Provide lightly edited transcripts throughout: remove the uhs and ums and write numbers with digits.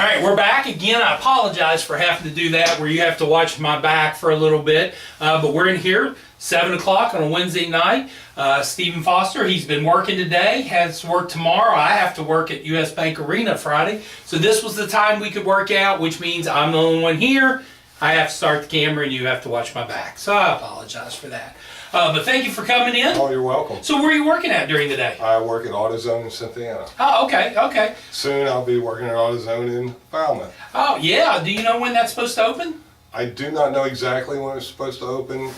All right, we're back again. I apologize for having to do that where you have to watch my back for a little bit. But we're in here, 7 o'clock on a Wednesday night. Stephen Foster, he's been working today, has work tomorrow. I have to work at US Bank Arena Friday. So this was the time we could work out, which means I'm the only one here. I have to start the camera and you have to watch my back. So I apologize for that. But thank you for coming in. Oh, you're welcome. So where are you working at during the day? I work at AutoZone in Cynthiana. Oh, okay. Soon I'll be working at AutoZone in Falmouth. Oh, yeah. Do you know when that's supposed to open? I do not know exactly when it's supposed to open.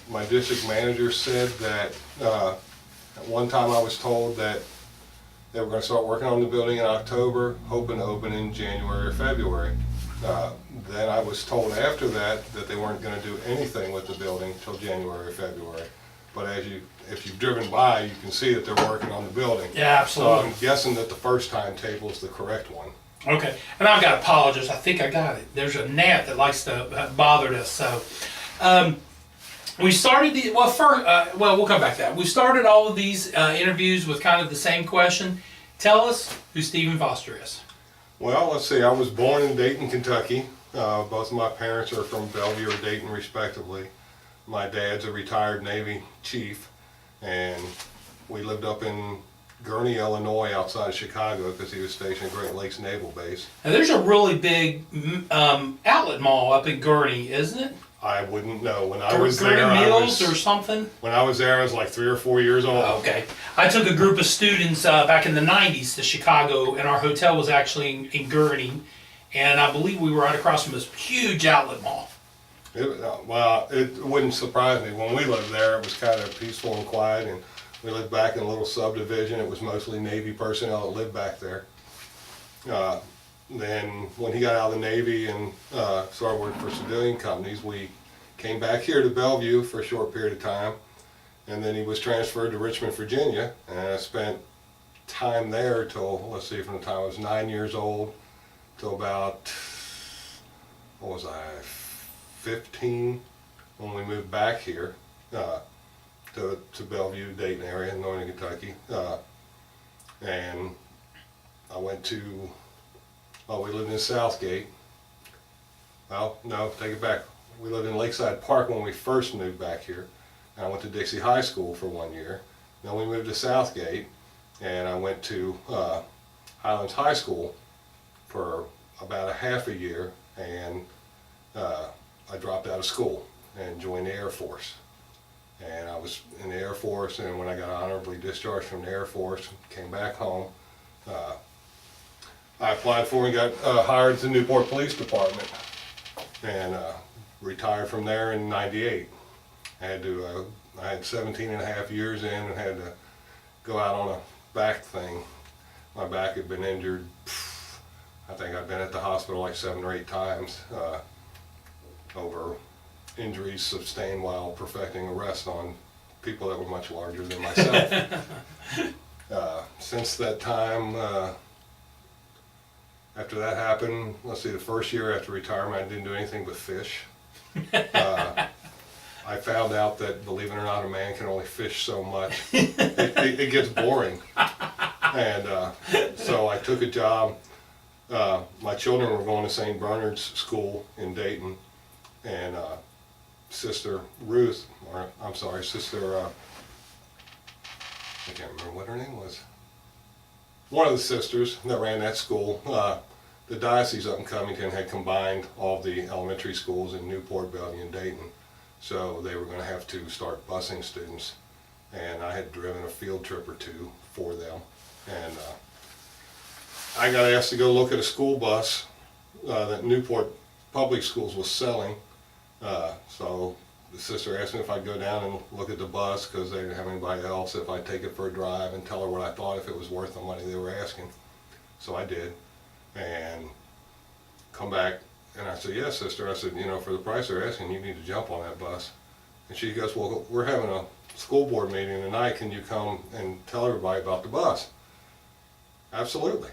My district manager said that at one time I was told that they were going to start working on the building in October, hoping to open in January or February. Then I was told after that they weren't going to do anything with the building until January or February. But if you've driven by, you can see that they're working on the building. Yeah, absolutely. So I'm guessing that the first timetable is the correct one. Okay, and I've got apologies. I think I got it. There's a gnat that likes to bother us. So we started the we'll come back to that. We started all of these interviews with kind of the same question. Tell us who Stephen Foster is. Well, let's see. I was born in Dayton, Kentucky. Both of my parents are from Bellevue or Dayton, respectively. My dad's a retired Navy chief, and we lived up in Gurnee, Illinois, outside of Chicago, because he was stationed at Great Lakes Naval Base. Now, there's a really big outlet mall up in Gurnee, isn't it? I wouldn't know. When I was there, or something? When I was there, I was like 3 or 4 years old. Okay. I took a group of students back in the 90s to Chicago, and our hotel was actually in Gurnee, and I believe we were right across from this huge outlet mall. It wouldn't surprise me. When we lived there, it was kind of peaceful and quiet, and we lived back in a little subdivision. It was mostly Navy personnel that lived back there. Then when he got out of the Navy and started working for civilian companies, we came back here to Bellevue for a short period of time, and then he was transferred to Richmond, Virginia, and I spent time there till, let's see, from the time I was 9 years old till about, 15, when we moved back here to Bellevue, Dayton area in northern Kentucky. And I went to, we lived in Southgate. Well, no, take it back. We lived in Lakeside Park when we first moved back here. And I went to Dixie High School for 1 year. Then we moved to Southgate, and I went to Highlands High School for about a half a year, and I dropped out of school and joined the Air Force. And I was in the Air Force, and when I got honorably discharged from the Air Force, came back home, I applied for and got hired to the Newport Police Department, and retired from there in '98. I had 17 and a half years in and had to go out on a back thing. My back had been injured. I think I've been at the hospital like 7 or 8 times over injuries sustained while perfecting arrest on people that were much larger than myself. Since that time, after that happened, let's see, the first year after retirement, I didn't do anything but fish. I found out that, believe it or not, a man can only fish so much. It gets boring. And so I took a job. My children were going to St. Bernard's School in Dayton, and Sister Ruth, or I'm sorry, Sister, I can't remember what her name was. One of the sisters that ran that school, the diocese up in Covington had combined all the elementary schools in Newport, Bellevue, and Dayton. So they were going to have to start busing students. And I had driven a field trip or two for them. And I got asked to go look at a school bus that Newport Public Schools was selling. So the sister asked me if I'd go down and look at the bus because they didn't have anybody else, if I'd take it for a drive and tell her what I thought, if it was worth the money they were asking. So I did, and come back, and I said, yes, sister. I said, for the price they're asking, you need to jump on that bus. And she goes, well, we're having a school board meeting tonight. Can you come and tell everybody about the bus? Absolutely.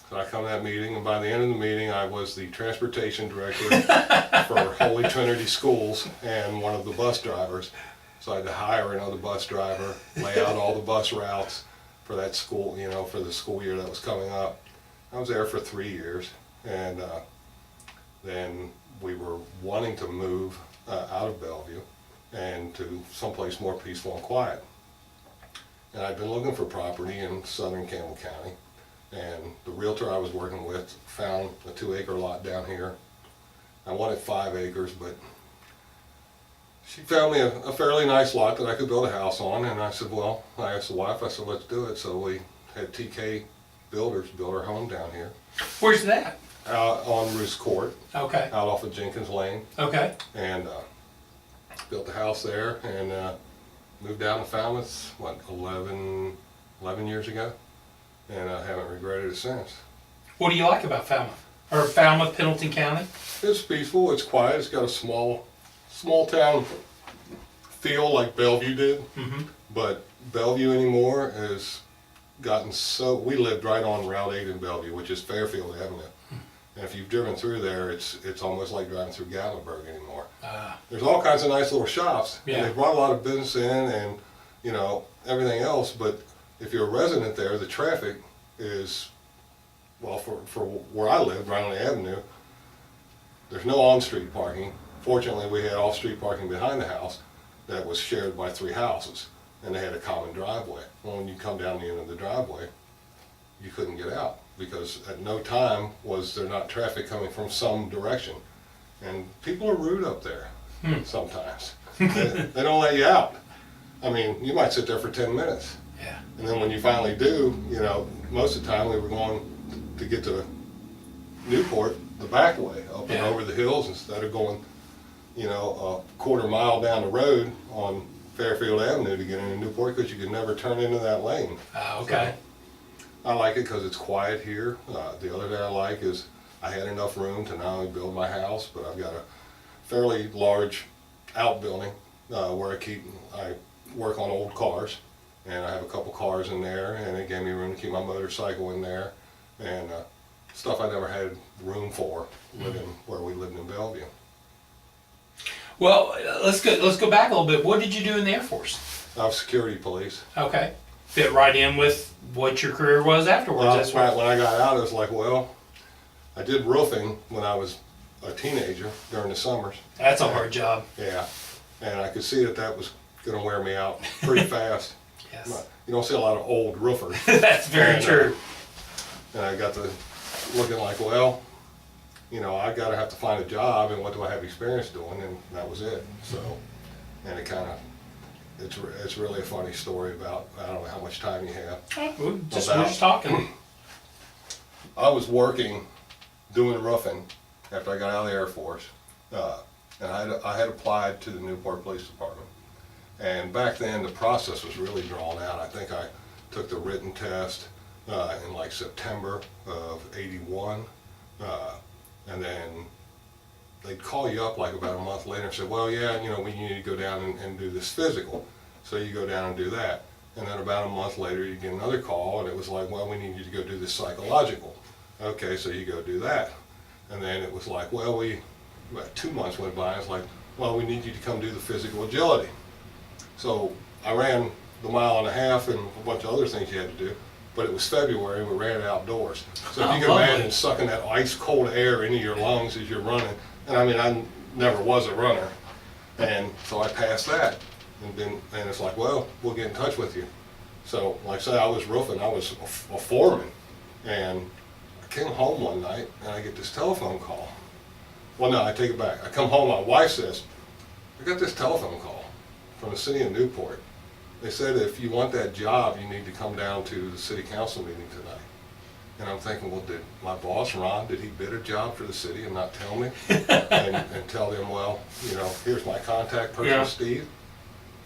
So I come to that meeting, and by the end of the meeting, I was the transportation director for Holy Trinity Schools and one of the bus drivers. So I had to hire another bus driver, lay out all the bus routes for that school, for the school year that was coming up. I was there for 3 years, And then we were wanting to move out of Bellevue and to someplace more peaceful and quiet. And I'd been looking for property in southern Campbell County, and the realtor I was working with found a 2-acre lot down here. I wanted 5 acres, but she found me a fairly nice lot that I could build a house on, and I said, well, I asked the wife, I said, let's do it. So we had TK Builders build our home down here. Where's that? On Roos Court, Okay. out off of Jenkins Lane, Okay. and built the house there, and moved down to Falmouth, what, 11 years ago, and I haven't regretted it since. What do you like about Falmouth? Or Falmouth, Pendleton County? It's peaceful, it's quiet, it's got a small town feel like Bellevue did, but Bellevue anymore has gotten so, we lived right on Route 8 in Bellevue, which is Fairfield Avenue. And if you've driven through there, it's almost like driving through Gatlinburg anymore. There's all kinds of nice little shops, and they brought a lot of business in and, you know, everything else, but if you're a resident there, the traffic is, well, for where I live, right on the avenue, there's no on-street parking. Fortunately, we had off-street parking behind the house that was shared by 3 houses, and they had a common driveway. Well, when you come down the end of the driveway, you couldn't get out, because at no time was there not traffic coming from some direction. And people are rude up there sometimes. They don't let you out. I mean, you might sit there for 10 minutes. Yeah. And then when you finally do, you know, most of the time we were going to get to Newport the back way, up and over the hills, instead of going, you know, a quarter mile down the road on Fairfield Avenue to get into Newport, because you could never turn into that lane. Okay. So, I like it because it's quiet here. The other thing I like is I had enough room to not only build my house, but I've got a fairly large outbuilding where I work on old cars, and I have a couple cars in there, and it gave me room to keep my motorcycle in there, and stuff I never had room for living where we lived in Bellevue. Well, let's go back a little bit. What did you do in the Air Force? I was security police. Okay. Fit right in with what your career was afterwards. Well, That's right when I got out, it was like, well, I did roofing when I was a teenager during the summers. That's a hard job. Yeah, and I could see that was going to wear me out pretty fast. Yes. You don't see a lot of old roofers. That's very true. And I got to looking like, well, you know, I got to have to find a job, and what do I have experience doing, and that was it. So, and it kind of, it's really a funny story about, I don't know how much time you have. We're just talking. I was working, doing roofing after I got out of the Air Force, and I had applied to the Newport Police Department. And back then, the process was really drawn out. I think I took the written test in like September of '81, and then they'd call you up like about a month later and say, well, yeah, you know, we need to go down and do this physical. So you go down and do that. And then about a month later, you get another call, and it was like, well, we need you to go do this psychological. Okay, so you go do that. And then it was like, well, about 2 months went by, and it's like, well, we need you to come do the physical agility. So I ran the 1.5 miles and a bunch of other things you had to do, but it was February and we ran it outdoors. So if you can imagine sucking that ice cold air into your lungs as you're running, and I mean, I never was a runner, and so I passed that, and it's like, well, we'll get in touch with you. So like I say, I was roofing, I was a foreman, and I came home one night and I get this telephone call. Well, no, I take it back. I come home, my wife says, I got this telephone call from the city of Newport. They said if you want that job, you need to come down to the city council meeting tonight. And I'm thinking, well, did my boss, Ron, did he bid a job for the city and not tell me? and tell them, well, you know, here's my contact person, Steve.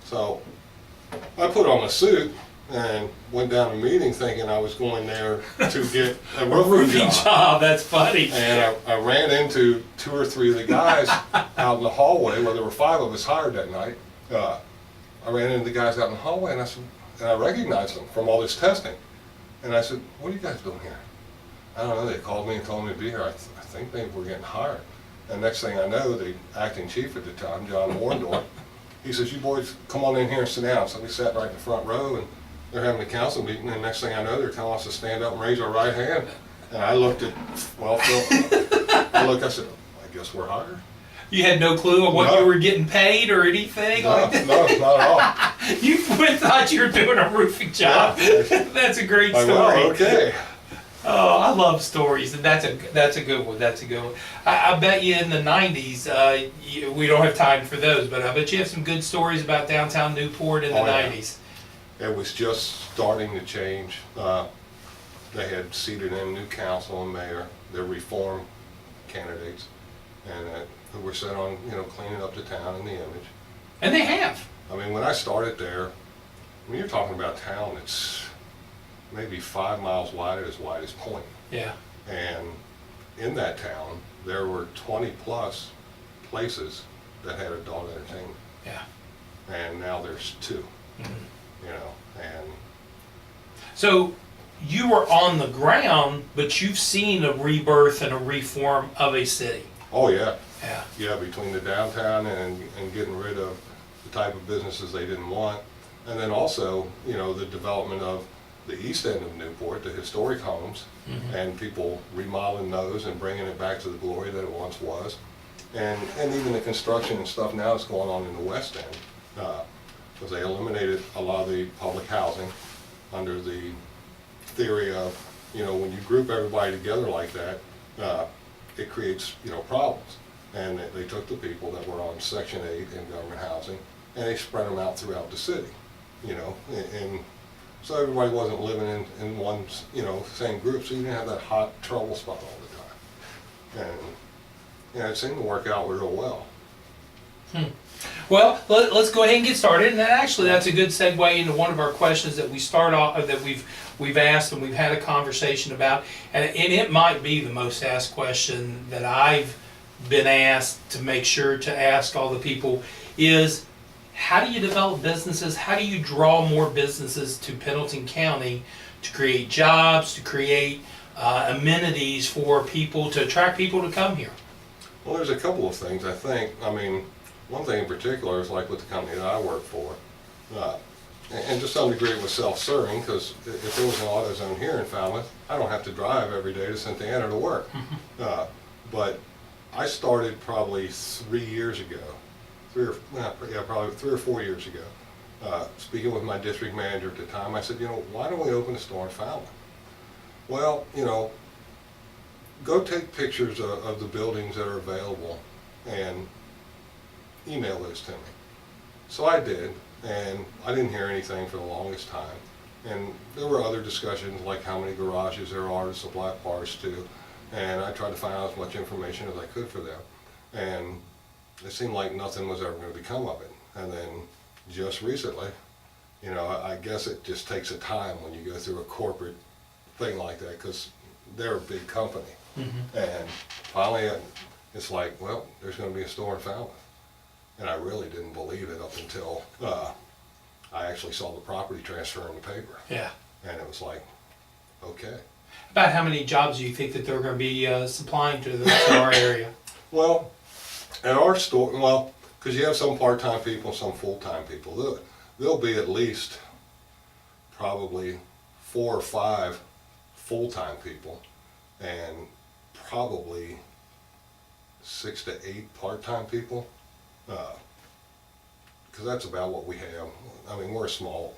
So I put on a suit and went down to a meeting thinking I was going there to get a roofing job. That's funny. And I ran into 2 or 3 of the guys out in the hallway, where there were 5 of us hired that night. I ran into the guys out in the hallway, and I said, and I recognized them from all this testing. And I said, what are you guys doing here? I don't know, they called me and told me to be here. I think maybe we're getting hired. And next thing I know, the acting chief at the time, John Warndorf, he says, you boys come on in here and sit down. So we sat right in the front row, and they're having a council meeting, and next thing I know, they're telling us to stand up and raise our right hand. And I looked at, well, Phil, I said, I guess we're hired. You had no clue of what No. you were getting paid or anything No, like that? no, not at all. You thought you were doing a roofing job. Yeah. That's a great Like, story. well, okay. Oh, I love stories, and that's a good one. That's a good one. I bet you in the '90s, we don't have time for those, but I bet you have some good stories about downtown Newport in the Oh, yeah. '90s. It was just starting to change. They had seated in new council and mayor, their reform candidates, and who were set on, cleaning up the town and the image. And they have. I mean, when I started there, when you're talking about town, it's maybe 5 miles wide at its widest point. Yeah. And in that town, there were 20 plus places that had adult entertainment. Yeah. And now there's 2, Mhm. and So you were on the ground, but you've seen a rebirth and a reform of a city. oh yeah, Yeah. yeah, between the downtown and getting rid of the type of businesses they didn't want, and then also, the development of the east end of Newport, the historic homes, and people remodeling those and bringing it back to the glory that it once was, and even the construction and stuff now that's going on in the west end, because they eliminated a lot of the public housing under the theory of, when you group everybody together like that, it creates, problems. And they took the people that were on Section 8 in government housing, and they spread them out throughout the city, and so everybody wasn't living in one, same group, so you didn't have that hot trouble spot all the time. And, it seemed to work out real well. Well, let's go ahead and get started. And that's a good segue into one of our questions that we start off that we've asked and we've had a conversation about, and it might be the most asked question that I've been asked to make sure to ask all the people is, how do you develop businesses? How do you draw more businesses to Pendleton County to create jobs, to create amenities for people, to attract people to come here? Well, there's a couple of things, I think. I mean, one thing in particular is like with the company that I work for, and to some degree it was self-serving, because if there was an AutoZone here in Falmouth, I don't have to drive every day to Santa Ana to work. But I started probably 3 years ago, probably 3 or 4 years ago, speaking with my district manager at the time. I said, why don't we open a store in Falmouth? Well, go take pictures of the buildings that are available and email those to me. So I did, and I didn't hear anything for the longest time. And there were other discussions like how many garages there are to supply parts to, and I tried to find out as much information as I could for them. And it seemed like nothing was ever going to become of it. And then just recently, I guess it just takes a time when you go through a corporate thing like that, because they're a big company. And finally it's like, well, there's going to be a store in Falmouth. And I really didn't believe it up until I actually saw the property transfer in the paper. Yeah. And it was like, okay. About how many jobs do you think that they're going to be supplying to our area? Well, at our store, because you have some part-time people, some full-time people, there'll be at least probably 4 or 5 full-time people and probably 6 to 8 part-time people, because that's about what we have. I mean, we're a small,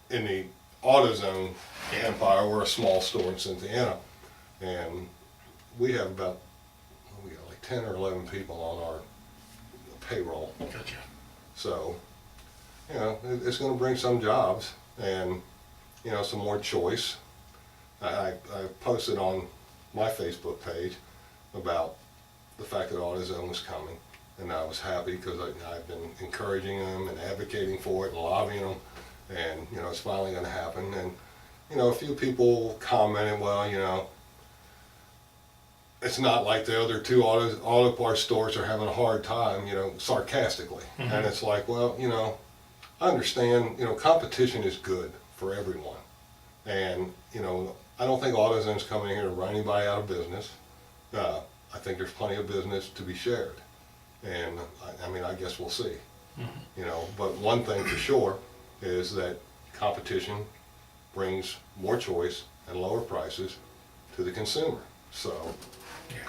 in the AutoZone empire, we're a small store in Santa Ana, and we have about, we got like 10 or 11 people on our payroll. Gotcha. So, it's going to bring some jobs and, some more choice. I posted on my Facebook page about the fact that AutoZone was coming, and I was happy because I've been encouraging them and advocating for it and lobbying them, and it's finally going to happen. And a few people commented, well, it's not like the other 2 auto parts stores are having a hard time, sarcastically. And it's like, well, I understand, competition is good for everyone. And, I don't think AutoZone's coming here to run anybody out of business. I think there's plenty of business to be shared. And, I guess we'll see. But one thing for sure is that competition brings more choice and lower prices to the consumer. So,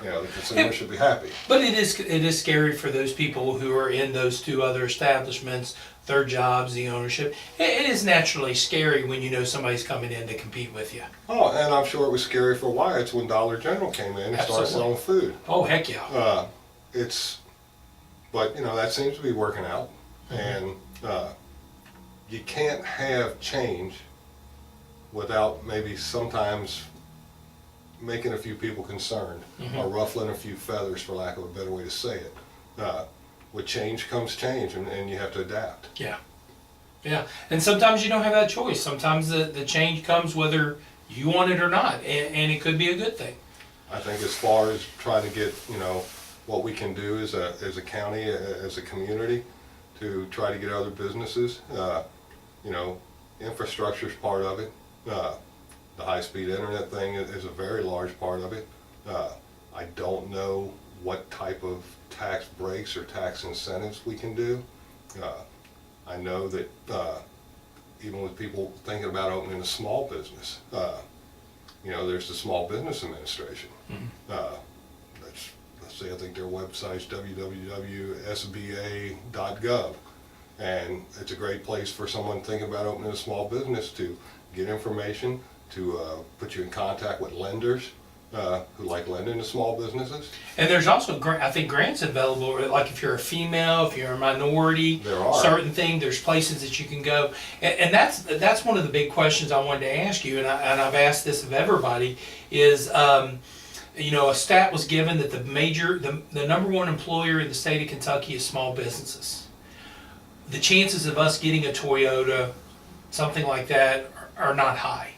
you know, the consumer should be happy. But it is scary for those people who are in those two other establishments, their jobs, the ownership. It is naturally scary when you know somebody's coming in to compete with you. Oh, and I'm sure it was scary for Wyatt's when Dollar General came in and started selling food. Oh, heck yeah. But you know, that seems to be working out. And you can't have change without maybe sometimes making a few people concerned, or ruffling a few feathers, for lack of a better way to say it. With change comes change, and you have to adapt. Yeah. Yeah. And sometimes you don't have that choice. Sometimes the change comes whether you want it or not, and it could be a good thing. I think as far as trying to get, you know, what we can do as a county, as a community, to try to get other businesses, you know, infrastructure is part of it. The high-speed internet thing is a very large part of it. I don't know what type of tax breaks or tax incentives we can do. I know that even with people thinking about opening a small business, you know, there's the Small Business Administration. Let's see, I think their website's www.sba.gov. And it's a great place for someone thinking about opening a small business to get information, to put you in contact with lenders who like lending to small businesses. And there's also, I think, grants available, like if you're a female, if you're a minority, There are. certain thing, there's places that you can go. And that's one of the big questions I wanted to ask you, and I've asked this of everybody, is, you know, a stat was given that the number one employer in the state of Kentucky is small businesses. The chances of us getting a Toyota, something like that, are not high.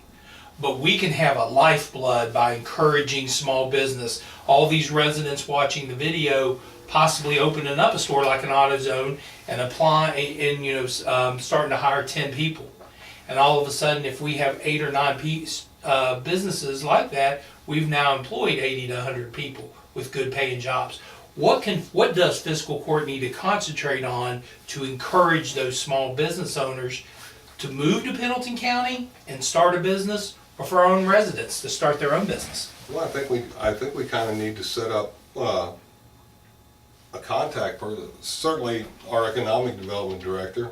But we can have a lifeblood by encouraging small business. All these residents watching the video possibly opening up a store like an AutoZone and applying and, you know, starting to hire 10 people. And all of a sudden, if we have 8 or 9 businesses like that, we've now employed 80 to 100 people with good paying jobs. What does fiscal court need to concentrate on to encourage those small business owners to move to Pendleton County and start a business, or for our own residents to start their own business? Well, I think we kind of need to set up a contact person. Certainly, our economic development director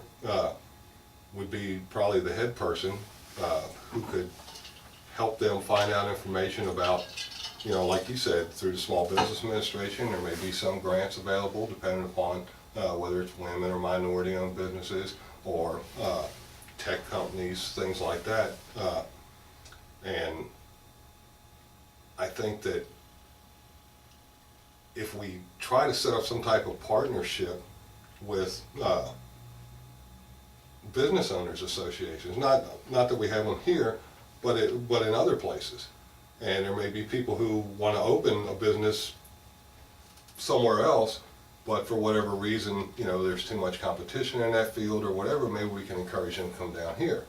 would be probably the head person who could help them find out information about, you know, like you said, through the Small Business Administration. There may be some grants available depending upon whether it's women or minority-owned businesses or tech companies, things like that. And I think that if we try to set up some type of partnership with business owners associations, not that we have them here, but in other places. And there may be people who want to open a business somewhere else, but for whatever reason, you know, there's too much competition in that field or whatever, maybe we can encourage them to come down here.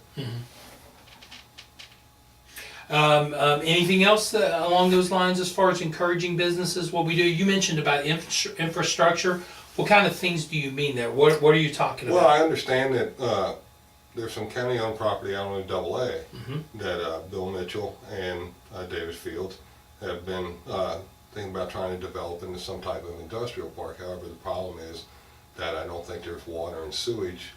Anything else along those lines as far as encouraging businesses, what we do? You mentioned about infrastructure. What kind of things do you mean there? What are you talking about? Well, I understand that there's some county-owned property out on the AA that Bill Mitchell and David Fields have been thinking about trying to develop into some type of industrial park. However, the problem is that I don't think there's water and sewage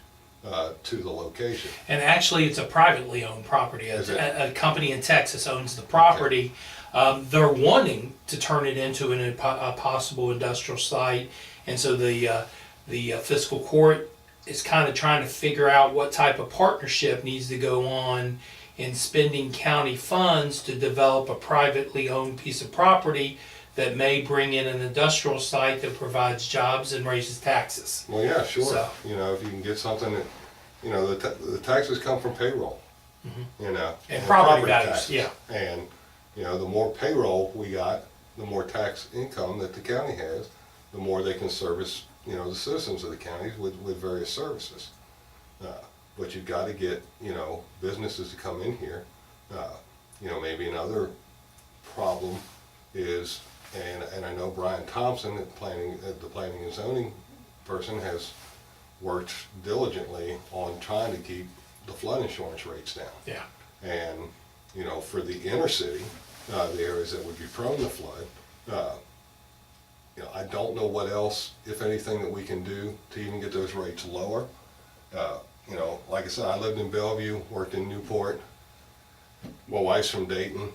to the location. And actually, it's a privately owned property. A company in Texas owns the property. Okay. They're wanting to turn it into a possible industrial site, and so the fiscal court is kind of trying to figure out what type of partnership needs to go on in spending county funds to develop a privately owned piece of property that may bring in an industrial site that provides jobs and raises taxes. Well, yeah, sure. So, you know, if you can get something that, you know, the taxes come from payroll, you know. and property values, taxes. yeah. And, you know, the more payroll we got, the more tax income that the county has, the more they can service, you know, the citizens of the counties with various services. But you've got to get, you know, businesses to come in here. You know, maybe another problem is, and I know Brian Thompson, the planning and zoning person, has worked diligently on trying to keep the flood insurance rates down. Yeah. And, you know, for the inner city, the areas that would be prone to flood. I don't know what else, if anything, that we can do to even get those rates lower. Like I said, I lived in Bellevue, worked in Newport. My wife's from Dayton.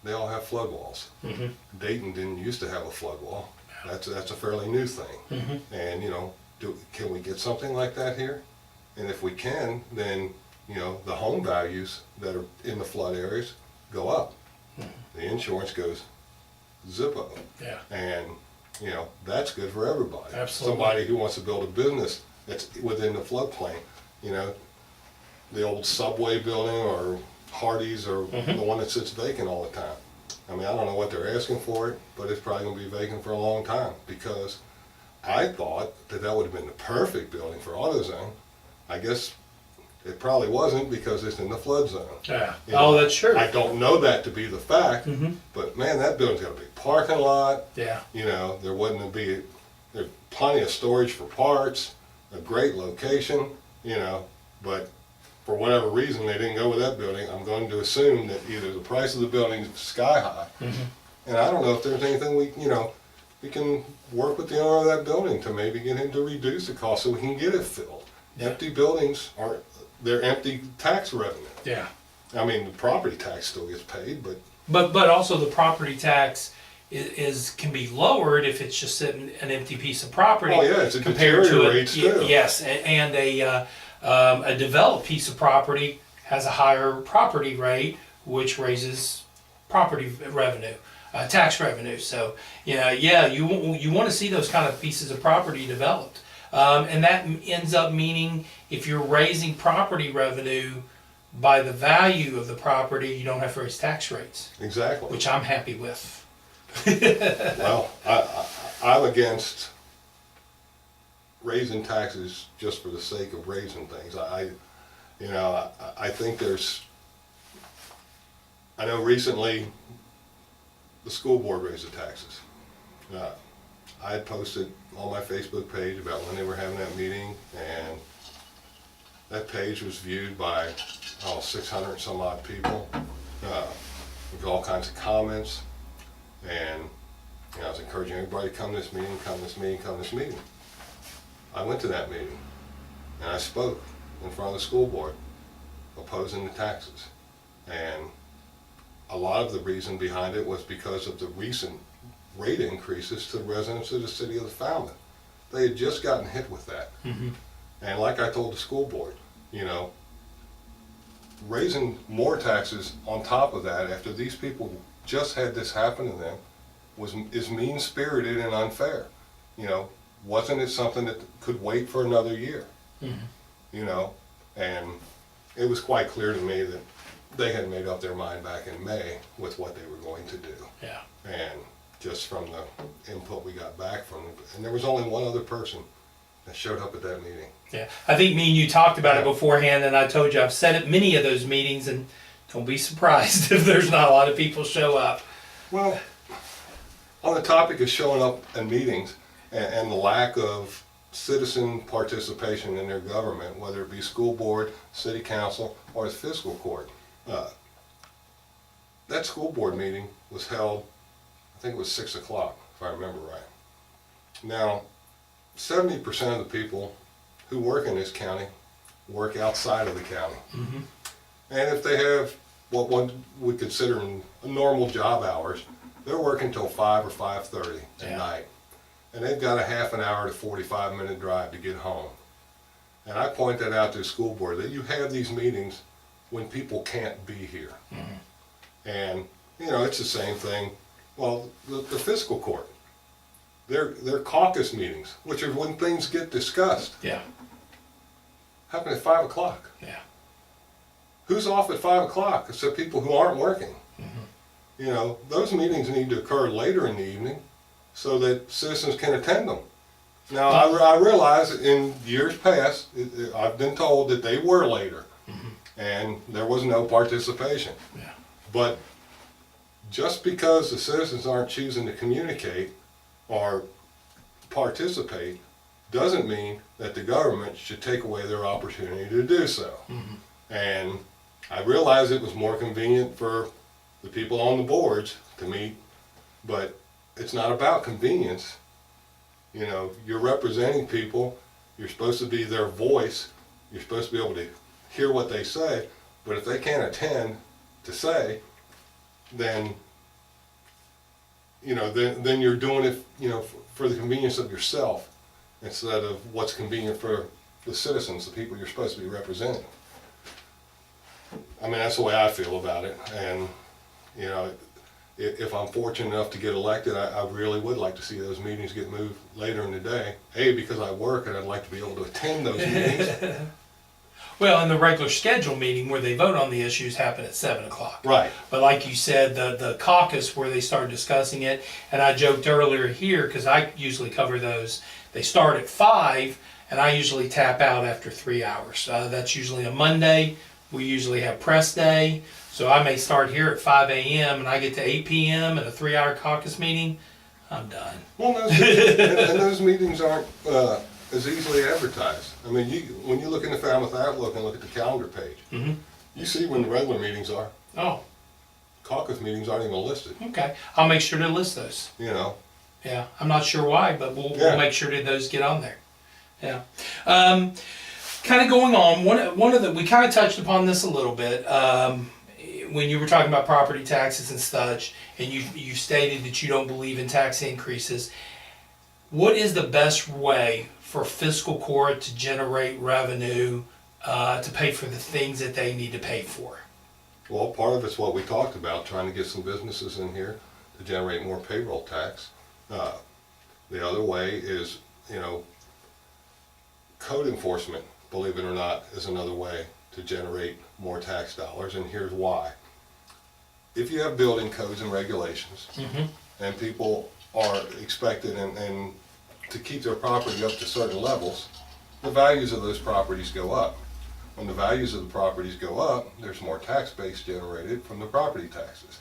They all have flood walls. Mm-hmm. Dayton didn't used to have a flood wall. That's a fairly new thing. Mm-hmm. And can we get something like that here? And if we can, then the home values that are in the flood areas go up. Mm-hmm. The insurance goes zippo. Yeah. And that's good for everybody. Absolutely. Somebody who wants to build a business that's within the floodplain, the old Subway building or Hardee's or Mm-hmm. the one that sits vacant all the time. I mean, I don't know what they're asking for it, but it's probably going to be vacant for a long time, because I thought that would have been the perfect building for AutoZone. I guess it probably wasn't, because it's in the flood zone. Yeah. That's true. I don't know that to be the fact, Mm-hmm. but man, that building's got a big parking lot. Yeah. There wouldn't be, there's plenty of storage for parts, a great location, but for whatever reason they didn't go with that building. I'm going to assume that either the price of the building is sky high, Mm-hmm. and I don't know if there's anything we can work with the owner of that building to maybe get him to reduce the cost so we can get it filled. Yeah. Empty buildings they're empty tax revenue. Yeah. I mean, the property tax still gets paid, But also the property tax can be lowered if it's just an empty piece of property. oh yeah, it's a compared to deteriorates too. yes, and a developed piece of property has a higher property rate, which raises property revenue, tax revenue. So you want to see those kind of pieces of property developed, and that ends up meaning if you're raising property revenue by the value of the property, you don't have to raise tax rates, Exactly. which I'm happy with. Well, I'm against raising taxes just for the sake of raising things. I think I know recently the school board raised the taxes. I had posted on my Facebook page about when they were having that meeting, and that page was viewed by 600 and some odd people, with all kinds of comments. And I was encouraging everybody to come to this meeting, come to this meeting, come to this meeting. I went to that meeting, and I spoke in front of the school board opposing the taxes. And a lot of the reason behind it was because of the recent rate increases to the residents of the city of the Falmouth. They had just gotten hit with that. Mm-hmm. And like I told the school board, raising more taxes on top of that after these people just had this happen to them is mean-spirited and unfair. Wasn't it something that could wait for another year? Mm-hmm. And it was quite clear to me that they had made up their mind back in May with what they were going to do. Yeah. And just from the input we got back from them, and there was only one other person that showed up at that meeting. Yeah, I think me and you talked about it beforehand, and I told you I've said at many of those meetings, and don't be surprised if there's not a lot of people show up. Well, on the topic of showing up at meetings and the lack of citizen participation in their government, whether it be school board, city council, or the fiscal court, that school board meeting was held, I think it was 6 o'clock, if I remember right. Now, 70% of the people who work in this county work outside of the county. Mm-hmm. And if they have what one would consider normal job hours, they're working till 5 or 5:30 at night. And they've got a half an hour to 45-minute drive to get home. And I point that out to the school board, that you have these meetings when people can't be here. Mm-hmm. And, it's the same thing. Well, the fiscal court, their caucus meetings, which are when things get discussed, happen at 5 o'clock. Yeah. Who's off at 5 o'clock except people who aren't working? Mm-hmm. Those meetings need to occur later in the evening so that citizens can attend them. Now, I realize that in years past, I've been told that they were later, and there was no participation. Yeah. But just because the citizens aren't choosing to communicate or participate doesn't mean that the government should take away their opportunity to do so. Mm-hmm. And I realize it was more convenient for the people on the boards to meet, but it's not about convenience. You know, you're representing people, you're supposed to be their voice, you're supposed to be able to hear what they say, but if they can't attend to say, then, you know, then you're doing it, you know, for the convenience of yourself instead of what's convenient for the citizens, the people you're supposed to be representing. I mean, that's the way I feel about it, and, you know, if I'm fortunate enough to get elected, I really would like to see those meetings get moved later in the day. A, because I work and I'd like to be able to attend those meetings. Well, and the regular scheduled meeting where they vote on the issues happen at 7 o'clock. Right. But like you said, the caucus where they start discussing it, and I joked earlier here, because I usually cover those, they start at 5, and I usually tap out after 3 hours. That's usually a Monday. We usually have press day. So I may start here at 5 a.m. and I get to 8 p.m. and a 3-hour caucus meeting, I'm done. Well, and those meetings aren't as easily advertised. I mean, when you look in the Falmouth Outlook and look at the calendar page, you see when the regular meetings are. Oh, Caucus meetings aren't even listed. okay. I'll make sure to list those. You know. Yeah, I'm not sure why, but we'll make sure that those get on there. Yeah. Kind of going on, one of the, we kind of touched upon this a little bit. When you were talking about property taxes and such, and you stated that you don't believe in tax increases, what is the best way for fiscal court to generate revenue to pay for the things that they need to pay for? Well, part of it's what we talked about, trying to get some businesses in here to generate more payroll tax. The other way is, you know, code enforcement, believe it or not, is another way to generate more tax dollars, and here's why. If you have building codes and regulations, and people are expected and to keep their property up to certain levels, the values of those properties go up. When the values of the properties go up, there's more tax base generated from the property taxes.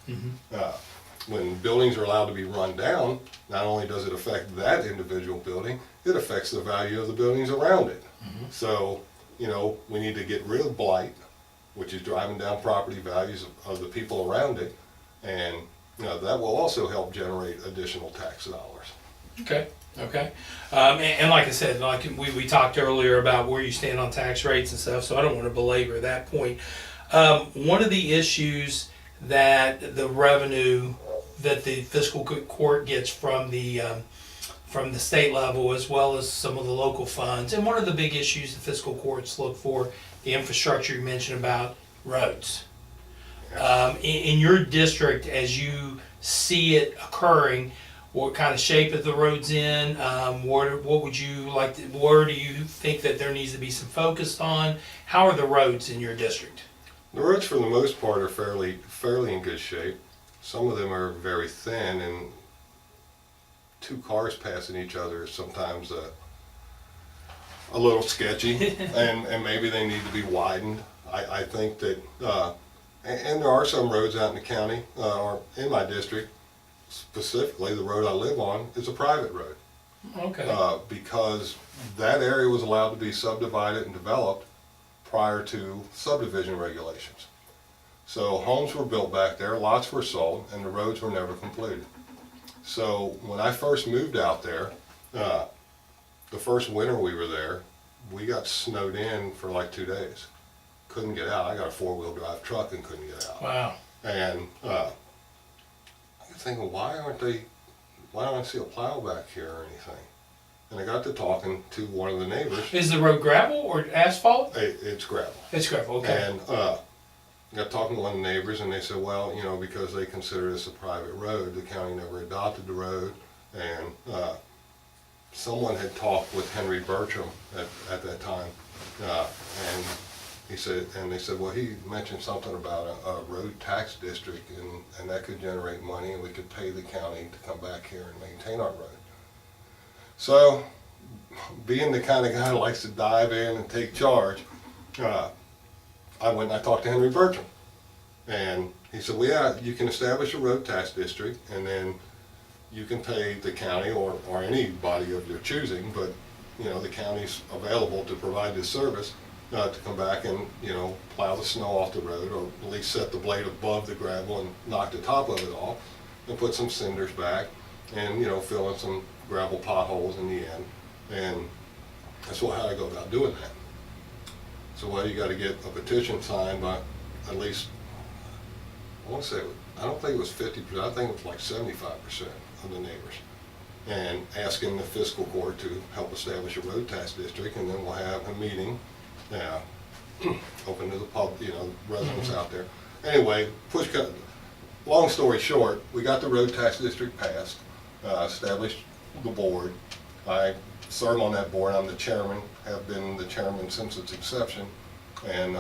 When buildings are allowed to be run down, not only does it affect that individual building, it affects the value of the buildings around it. So, you know, we need to get rid of blight, which is driving down property values of the people around it, and you know, that will also help generate additional tax dollars. Okay. And like I said, like we talked earlier about where you stand on tax rates and stuff, so I don't want to belabor that point. One of the issues that the revenue that the fiscal court gets from the state level, as well as some of the local funds, and one of the big issues the fiscal courts look for, the infrastructure you mentioned about roads. In your district, as you see it occurring, what kind of shape are the roads in? What would you like to, where do you think that there needs to be some focus on? How are the roads in your district? The roads, for the most part, are fairly in good shape. Some of them are very thin, and 2 cars passing each other is sometimes a little sketchy, and maybe they need to be widened. I think that, and there are some roads out in the county, or in my district, specifically the road I live on is a private road. Okay. Because that area was allowed to be subdivided and developed prior to subdivision regulations. So homes were built back there, lots were sold, and the roads were never completed. So when I first moved out there, the first winter we were there, we got snowed in for like 2 days. Couldn't get out. I got a 4-wheel drive truck and couldn't get out. Wow. And I was thinking, why don't I see a plow back here or anything? And I got to talking to one of the neighbors. Is the road gravel or asphalt? It's gravel. It's gravel, okay. And got talking to one of the neighbors, and they said, well, you know, because they consider this a private road, the county never adopted the road, and someone had talked with Henry Bertram at that time, and he said, and they said, well, he mentioned something about a road tax district, and that could generate money, and we could pay the county to come back here and maintain our road. So, being the kind of guy who likes to dive in and take charge, I went and I talked to Henry Bertram, and he said, well, yeah, you can establish a road tax district, and then you can pay the county or anybody of your choosing, but you know, the county's available to provide this service, to come back and, plow the snow off the road, or at least set the blade above the gravel and knock the top of it off, and put some cinders back, and, fill in some gravel potholes in the end. And that's how I go about doing that. So you got to get a petition signed by at least, I don't think it was 50%, I think it was like 75% of the neighbors. And asking the fiscal court to help establish a road tax district, and then we'll have a meeting, open to the public, residents out there. Anyway, long story short, we got the road tax district passed, established the board. I serve on that board. I'm the chairman, have been the chairman since its inception. And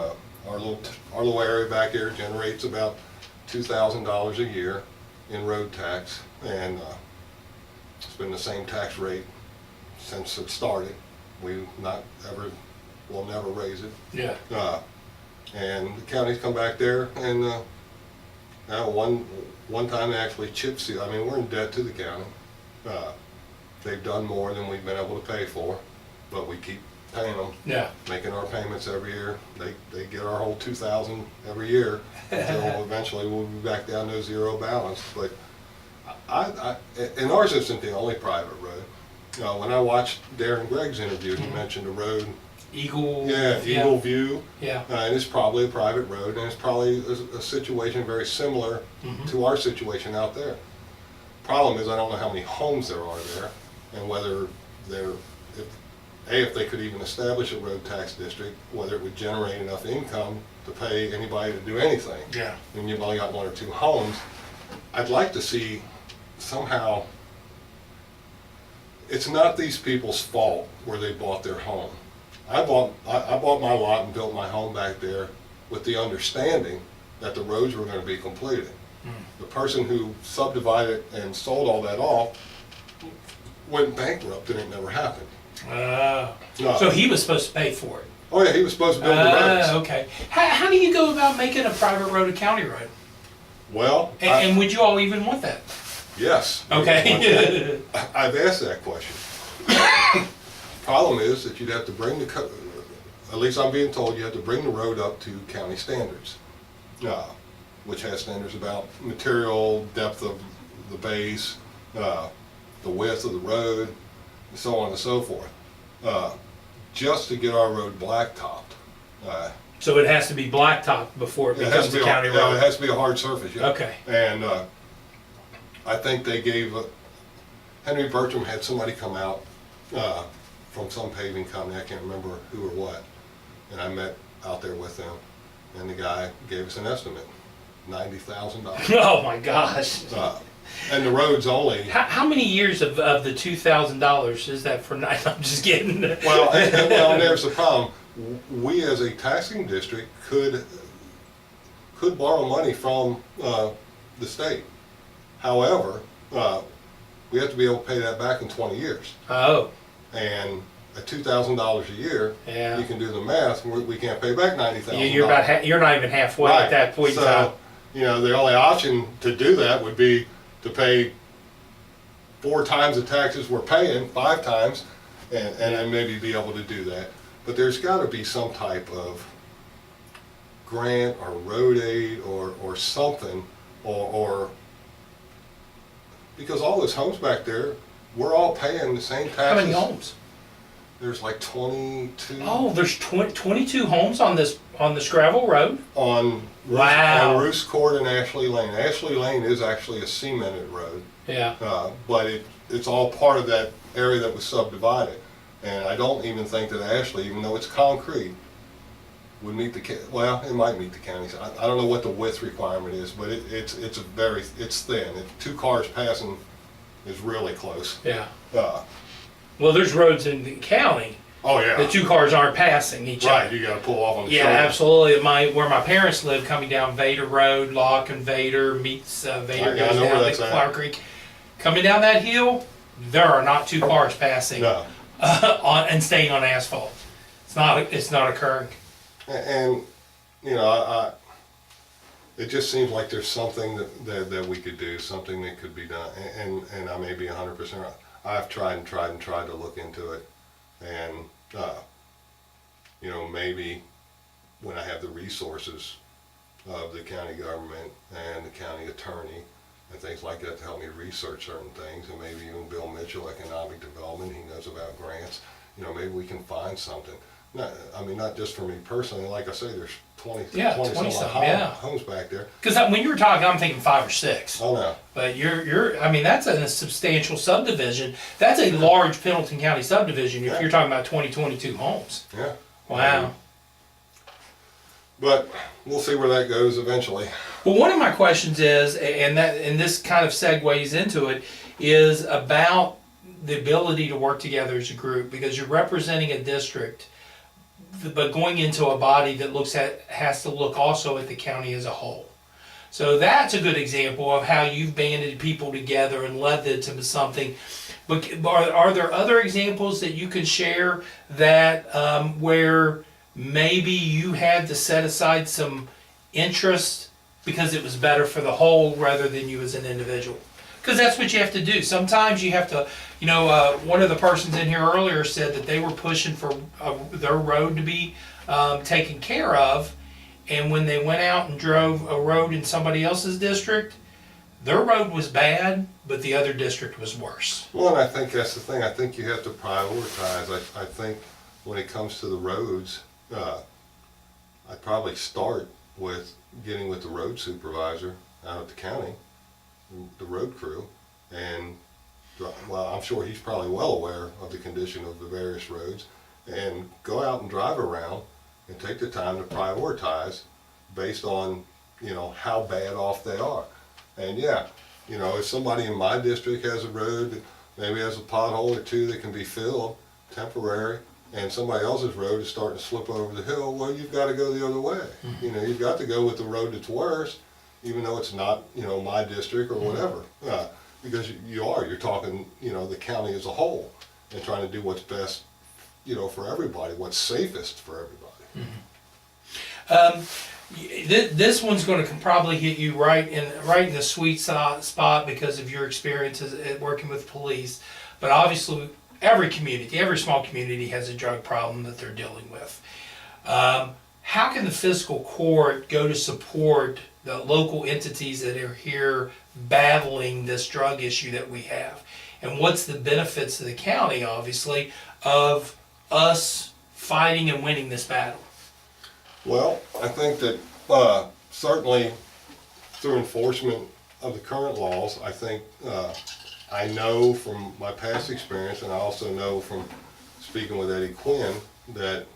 our little area back here generates about $2,000 a year in road tax, and it's been the same tax rate since it started. We'll never raise it. Yeah. And the county's come back there, and now one time they actually chip seal. I mean, we're in debt to the county. They've done more than we've been able to pay for, but we keep paying them. Yeah. Making our payments every year. They get our whole $2,000 every year until eventually we'll be back down to a zero balance. But and ours isn't the only private road. When I watched Darren Gregg's interview, he mentioned a road. Eagle. Yeah, Eagle View. Yeah. And it's probably a private road, and it's probably a situation very similar to our situation out there. Problem is, I don't know how many homes there are there, and whether if they could even establish a road tax district, whether it would generate enough income to pay anybody to do anything. Yeah. And you've only got one or two homes. I'd like to see somehow, it's not these people's fault where they bought their home. I bought my lot and built my home back there with the understanding that the roads were going to be completed. The person who subdivided and sold all that off went bankrupt, and it never happened. So he was supposed to pay for it. Oh yeah, he was supposed to build the roads. Okay. How do you go about making a private road a county road? Well, And would you all even want that? yes. Okay. I've asked that question. Problem is that you'd have to bring at least I'm being told you have to bring the road up to county standards, which has standards about material, depth of the base, the width of the road, and so on and so forth. Just to get our road blacktopped. So it has to be blacktop before it becomes a county road? Yeah, it has to be a hard surface, yeah. Okay. And I think they gave, Henry Bertram had somebody come out from some paving company, I can't remember who or what, and I met out there with them, and the guy gave us an estimate, $90,000. Oh my gosh. And the road's only... How many years of the $2,000 is that for night? I'm just kidding. Well, there's the problem. We as a taxing district could borrow money from the state. However, we have to be able to pay that back in 20 years. Oh. And at $2,000 a year, Yeah. you can do the math. We can't pay back $90,000. You're not even halfway Right. at that point in time. So, the only option to do that would be to pay 4 times the taxes we're paying, 5 times, and then maybe be able to do that. But there's got to be some type of grant or road aid or something, or because all those homes back there, we're all paying the same taxes. How many homes? There's like 22. Oh, there's 22 homes on this gravel road? On Roos Court and Ashley Lane. Ashley Lane is actually a cemented road. Yeah. But it's all part of that area that was subdivided. And I don't even think that Ashley, even though it's concrete, would meet well, it might meet the county's. I don't know what the width requirement is, but it's thin. 2 cars passing is really close. Yeah. Well, there's roads in the county. Oh yeah. The 2 cars aren't passing each other. Right, you got to pull off on the Yeah, shoulder. absolutely. Where my parents live, coming down Vader Road, Locke and Vader meets Vader, goes down to Flower Creek. Coming down that hill, there are not 2 cars passing and staying on asphalt. It's not occurring. And it just seems like there's something that we could do, something that could be done. And I may be 100% right. I've tried to look into it, and you know, maybe when I have the resources of the county government and the county attorney and things like that to help me research certain things, and maybe even Bill Mitchell, economic development, he knows about grants, you know, maybe we can find something. Not, I mean, not just for me personally, like I say, there's 20 some homes back there. Because when you were talking, I'm thinking 5 or 6. Oh, no. But I mean, that's a substantial subdivision. That's a large Pendleton County subdivision if you're talking about 22 homes. Yeah. Wow. But we'll see where that goes eventually. Well, one of my questions is, and this kind of segues into it, is about the ability to work together as a group, because you're representing a district, but going into a body that has to look also at the county as a whole. So that's a good example of how you've banded people together and led it to something. But are there other examples that you can share that where maybe you had to set aside some interest because it was better for the whole rather than you as an individual? Because that's what you have to do. Sometimes you have to, you know, one of the persons in here earlier said that they were pushing for their road to be taken care of, and when they went out and drove a road in somebody else's district, their road was bad, but the other district was worse. Well, and I think that's the thing. I think you have to prioritize. I think when it comes to the roads, I'd probably start with getting with the road supervisor out at the county, the road crew, and well, I'm sure he's probably well aware of the condition of the various roads, and go out and drive around and take the time to prioritize based on, you know, how bad off they are. And yeah, you know, if somebody in my district has a road that maybe has a pothole or two that can be filled, temporary, and somebody else's road is starting to slip over the hill, well, you've got to go the other way. Mm-hmm. You know, you've got to go with the road that's worse, even though it's not, you know, my district or whatever. Because you're talking, you know, the county as a whole, and trying to do what's best, you know, for everybody, what's safest for everybody. Mm-hmm. This one's going to probably hit you right in the sweet spot because of your experiences at working with police. But obviously, every small community has a drug problem that they're dealing with. How can the fiscal court go to support the local entities that are here battling this drug issue that we have? And what's the benefits to the county, obviously, of us fighting and winning this battle? Well, I think that certainly through enforcement of the current laws, I think I know from my past experience, and I also know from speaking with Eddie Quinn, that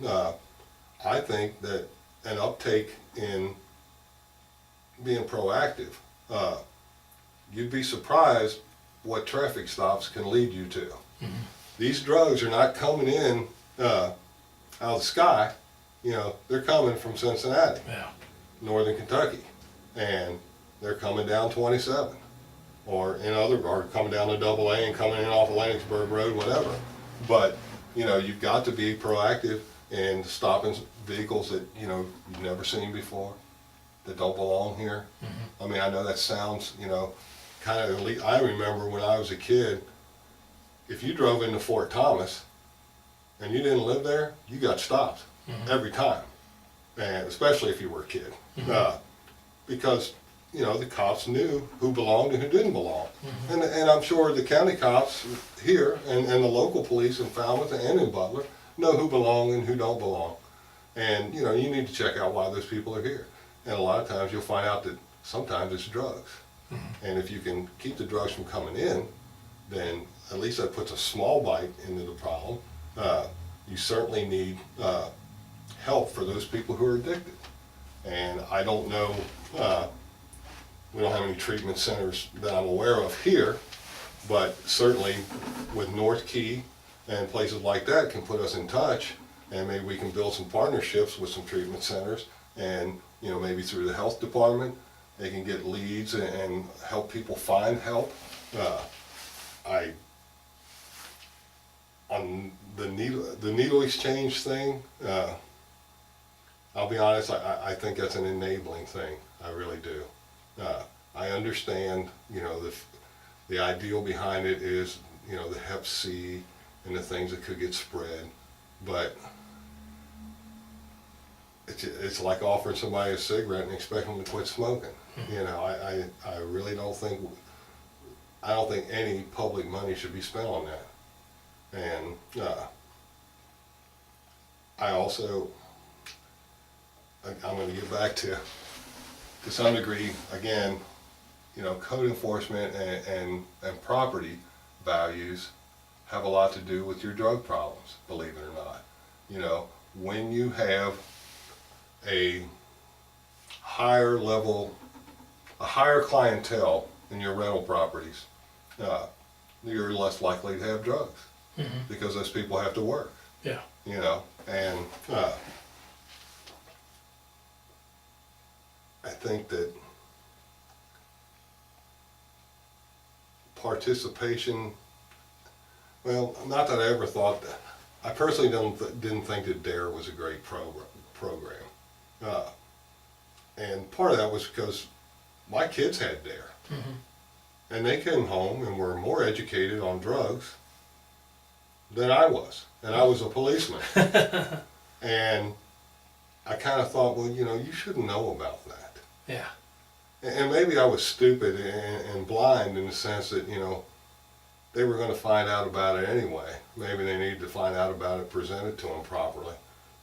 I think that an uptake in being proactive, you'd be surprised what traffic stops can lead you to. Mm-hmm. These drugs are not coming in out of the sky. You know, they're coming from Cincinnati, Northern Kentucky, and they're coming down 27, or coming down to AA and coming in off of Lennoxburg Road, whatever. But you know, you've got to be proactive in stopping vehicles that, you know, you've never seen before, that don't belong here. Mm-hmm. I mean, I know that sounds, you know, kind of elite. I remember when I was a kid, if you drove into Fort Thomas and you didn't live there, you got stopped. Mm-hmm. Every time, and especially if you were a kid. Mm-hmm. Because, you know, the cops knew who belonged and who didn't belong. Mm-hmm. And I'm sure the county cops here and the local police in Falmouth and in Butler know who belong and who don't belong. And, you know, you need to check out why those people are here. And a lot of times you'll find out that sometimes it's drugs. Mm-hmm. And if you can keep the drugs from coming in, then at least that puts a small bite into the problem. You certainly need help for those people who are addicted. And I don't know, we don't have any treatment centers that I'm aware of here, but certainly with North Key and places like that can put us in touch, and maybe we can build some partnerships with some treatment centers, and, you know, maybe through the health department they can get leads and help people find help. On the needle exchange thing, I'll be honest, I think that's an enabling thing. I really do. I understand, you know, the ideal behind it is, you know, the Hep C and the things that could get spread, but it's like offering somebody a cigarette and expecting them to quit smoking. You know, I really don't think, I don't think any public money should be spent on that. And I also, I'm going to get back to some degree, again, you know, code enforcement and property values have a lot to do with your drug problems, believe it or not. You know, when you have a higher level, a higher clientele in your rental properties, you're less likely to have drugs because those people have to work. Yeah. You know, and I think that participation, well, not that I ever thought that. I personally didn't think that DARE was a great program. And part of that was because my kids had DARE. And they came home and were more educated on drugs than I was. And I was a policeman. And I kind of thought, well, you know, you should know about that. Yeah. And maybe I was stupid and blind in the sense that, you know, they were going to find out about it anyway. Maybe they needed to find out about it, present it to them properly.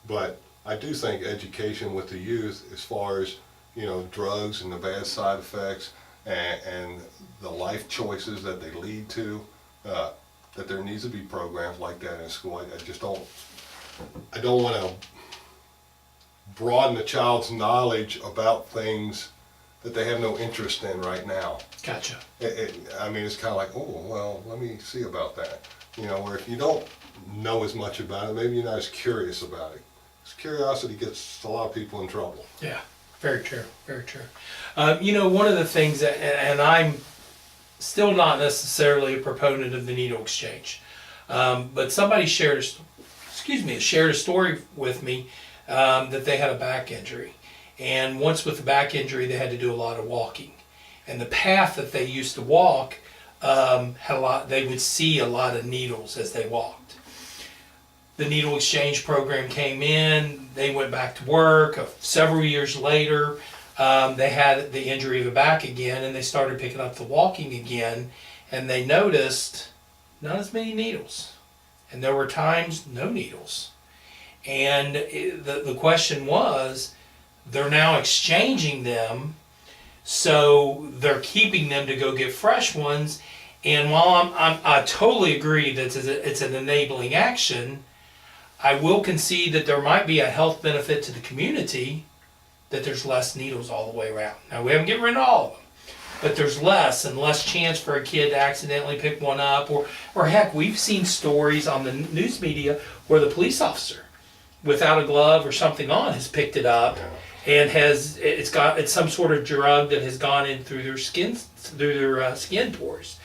But I do think education with the youth, as far as, you know, drugs and the bad side effects and the life choices that they lead to, that there needs to be programs like that in school. I don't want to broaden a child's knowledge about things that they have no interest in right now. Gotcha. I mean, it's kind of like, oh, well, let me see about that. You know, where if you don't know as much about it, maybe you're not as curious about it. Because curiosity gets a lot of people in trouble. Yeah, very true, very true. You know, one of the things that, and I'm still not necessarily a proponent of the needle exchange, but somebody shared a story with me that they had a back injury. And once with the back injury, they had to do a lot of walking. And the path that they used to walk had a lot, they would see a lot of needles as they walked. The needle exchange program came in, they went back to work. Several years later, they had the injury of the back again, and they started picking up the walking again, and they noticed not as many needles. And there were times no needles. And the question was, they're now exchanging them, so they're keeping them to go get fresh ones. And while I totally agree that it's an enabling action, I will concede that there might be a health benefit to the community that there's less needles all the way around. Now, we haven't get rid of all of them, but there's less and less chance for a kid to accidentally pick one up, or heck, we've seen stories on the news media where the police officer, without a glove or something on, has picked it up. Yeah. And it's some sort of drug that has gone in through their skin pores.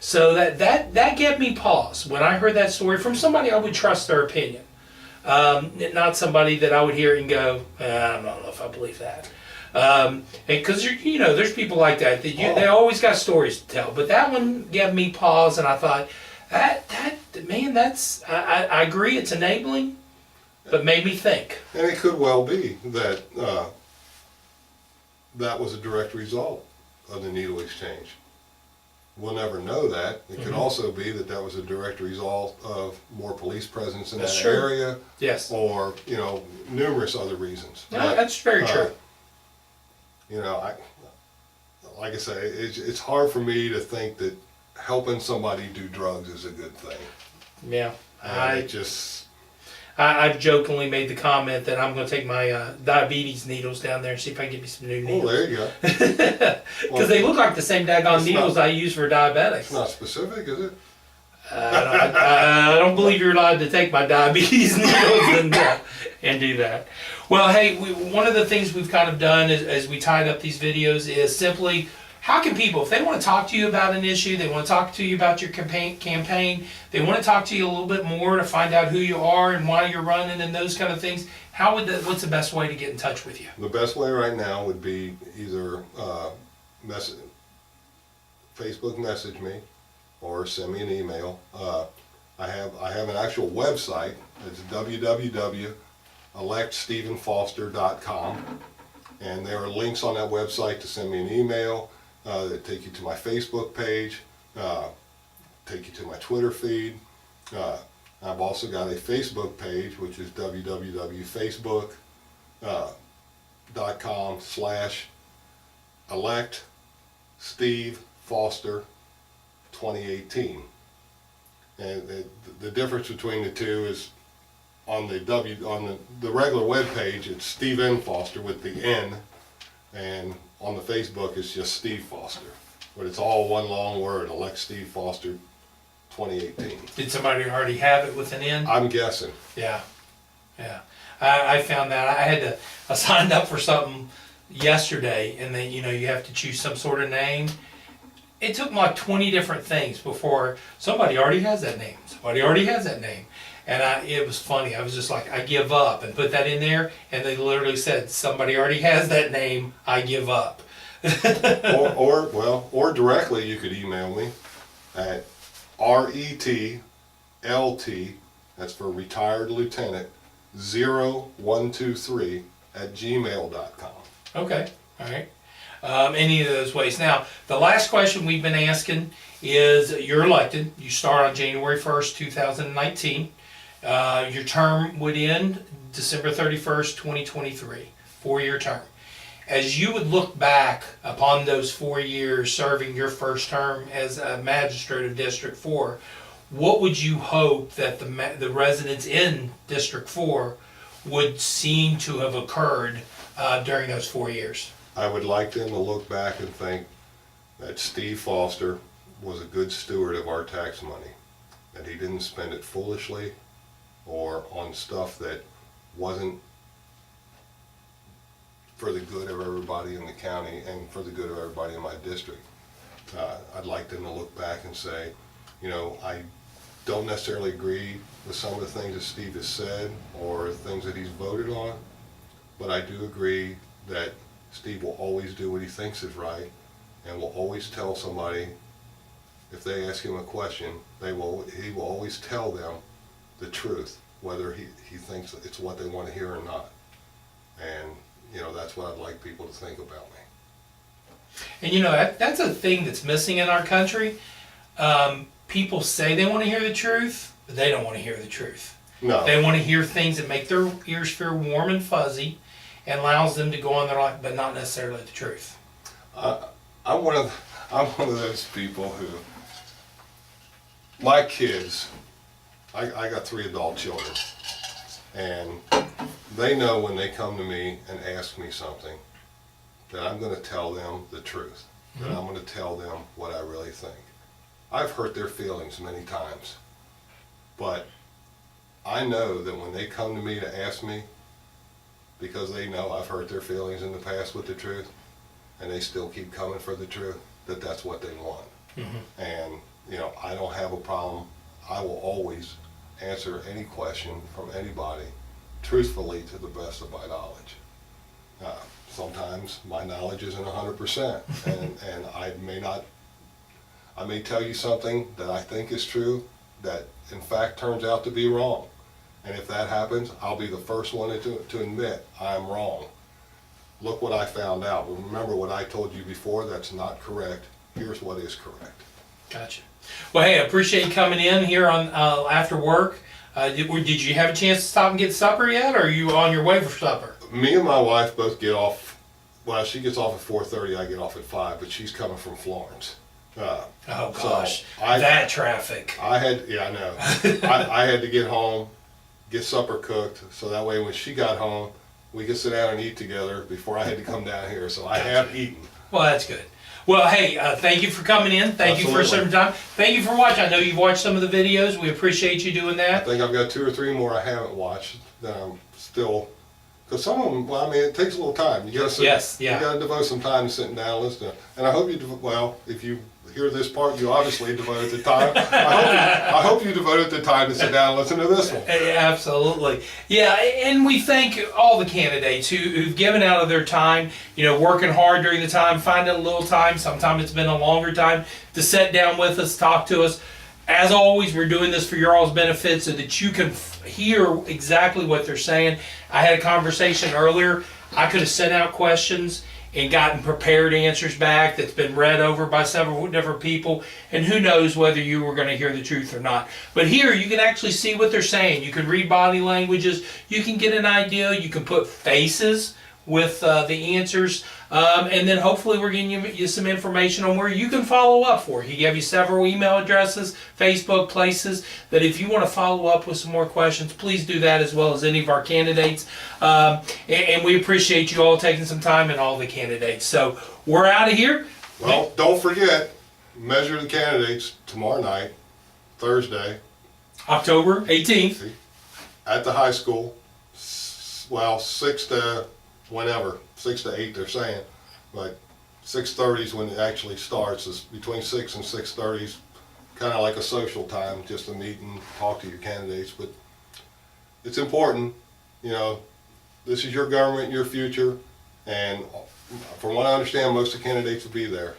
So that gave me pause when I heard that story from somebody I would trust their opinion, not somebody that I would hear and go, I don't know if I believe that. Because you know, there's people like that they always got stories to tell. But that one gave me pause, and I thought man, I agree, it's enabling. But made me think. And it could well be that that was a direct result of the needle exchange. We'll never know that. It could also be that was a direct result of more police presence in that area. Yes. Or, you know, numerous other reasons. No, that's very true. You know, like I say, it's hard for me to think that helping somebody do drugs is a good thing. Yeah. I've jokingly made the comment that I'm going to take my diabetes needles down there and see if I can get me some new needles. Oh, there you go. Because they look like the same daggone needles I use for diabetics. It's not specific, is it? I don't believe you're allowed to take my diabetes needles and do that. Well, hey, one of the things we've kind of done as we tied up these videos is simply, how can people, if they want to talk to you about an issue, they want to talk to you about your campaign, they want to talk to you a little bit more to find out who you are and why you're running and those kind of things, what's the best way to get in touch with you? The best way right now would be either Facebook message me or send me an email. I have an actual website. It's electstephenfoster.com. And there are links on that website to send me an email, that take you to my Facebook page, take you to my Twitter feed. I've also got a Facebook page, which is www.facebook.com/elect-Steve-Foster-2018. And the difference between the two is on the regular web page, it's Steve N. Foster with the N, and on the Facebook it's just Steve Foster. But it's all one long word, Elect Steve Foster 2018. Did somebody already have it with an N? I'm guessing. Yeah. I found that I signed up for something yesterday, and then you have to choose some sort of name. It took me like 20 different things before somebody already has that name. Somebody already has that name. And it was funny. I was just like, I give up, and put that in there, and they literally said, somebody already has that name, I give up. or directly you could email me at RETLT, that's for retired lieutenant, 0123 @gmail.com. Okay, all right. Any of those ways. Now, the last question we've been asking is, you're elected. You start on January 1st, 2019. Your term would end December 31st, 2023. 4-year term. As you would look back upon those 4 years serving your first term as a magistrate of District 4, what would you hope that the residents in District 4 would seem to have occurred during those 4 years? I would like them to look back and think that Steve Foster was a good steward of our tax money, that he didn't spend it foolishly or on stuff that wasn't for the good of everybody in the county and for the good of everybody in my district. I'd like them to look back and say, I don't necessarily agree with some of the things that Steve has said or things that he's voted on, but I do agree that Steve will always do what he thinks is right and will always tell somebody, if they ask him a question, he will always tell them the truth, whether he thinks it's what they want to hear or not. And that's what I'd like people to think about me. And that's a thing that's missing in our country. People say they want to hear the truth, but they don't want to hear the truth. No. They want to hear things that make their ears feel warm and fuzzy and allows them to go on their life, but not necessarily the truth. I'm one of those people who, my kids, I got 3 adult children, and they know when they come to me and ask me something that I'm going to tell them the truth, that I'm going to tell them what I really think. I've hurt their feelings many times, but I know that when they come to me to ask me, because they know I've hurt their feelings in the past with the truth, and they still keep coming for the truth, that's what they want. And I don't have a problem. I will always answer any question from anybody truthfully to the best of my knowledge. Sometimes my knowledge isn't 100%, and I may tell you something that I think is true that in fact turns out to be wrong. And if that happens, I'll be the first one to admit I'm wrong. Look what I found out. But remember what I told you before, that's not correct. Here's what is correct. Gotcha. Well, hey, I appreciate you coming in here on after work. Did you have a chance to stop and get supper yet, or are you on your way for supper? Me and my wife both get off, well, she gets off at 4:30, I get off at 5, but she's coming from Florence. Oh gosh, so that traffic. I know. I had to get home, get supper cooked, so that way when she got home, we could sit down and eat together before I had to come down here. So I have eaten. Well, that's good. Well, hey, thank you for coming in. Thank you for some time. Thank you for watching. I know you've watched some of the videos. We appreciate you doing that. I think I've got 2 or 3 more I haven't watched that I'm still, because some of them, well, I mean, it takes a little time. You got to you got to devote some time to sitting down and listening. And I hope you, if you hear this part, you obviously devoted the time. I hope you devoted the time to sit down and listen to this one. Absolutely. Yeah, and we thank all the candidates who've given out of their time, working hard during the time, finding a little time, sometimes it's been a longer time, to sit down with us, talk to us. As always, we're doing this for your all's benefit so that you can hear exactly what they're saying. I had a conversation earlier. I could have sent out questions and gotten prepared answers back that's been read over by several different people, and who knows whether you were going to hear the truth or not. But here you can actually see what they're saying. You can read body languages, you can get an idea, you can put faces with the answers, and then hopefully we're getting you some information on where you can follow up for. He gave you several email addresses, Facebook places, that if you want to follow up with some more questions, please do that, as well as any of our candidates. And we appreciate you all taking some time, and all the candidates. So we're out of here. Well, don't forget, measure the candidates tomorrow night, Thursday, October 18th. at the high school. Well, 6 to whenever, 6 to 8 they're saying, but 6:30 is when it actually starts. It's between 6 and 6:30 is kind of like a social time, just to meet and talk to your candidates. But it's important, you know, this is your government, your future, and from what I understand, most of the candidates will be there.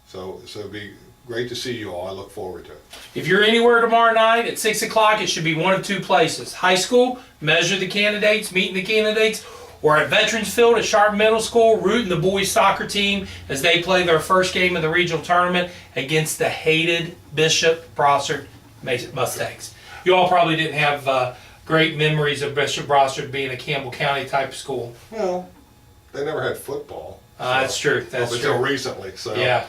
So it'll be great to see you all. I look forward to it. If you're anywhere tomorrow night at 6 o'clock, it should be one of two places. High school, measure the candidates, meeting the candidates, or at Veterans Field at Sharp Middle School, rooting the boys soccer team as they play their first game of the regional tournament against the hated Bishop Brossard Mustangs. You all probably didn't have great memories of Bishop Brossard being a Campbell County type of school. Well, they never had football. That's true. That's until true. recently. So Yeah.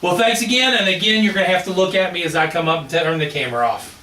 Well, thanks again, and again, you're going to have to look at me as I come up and turn the camera off.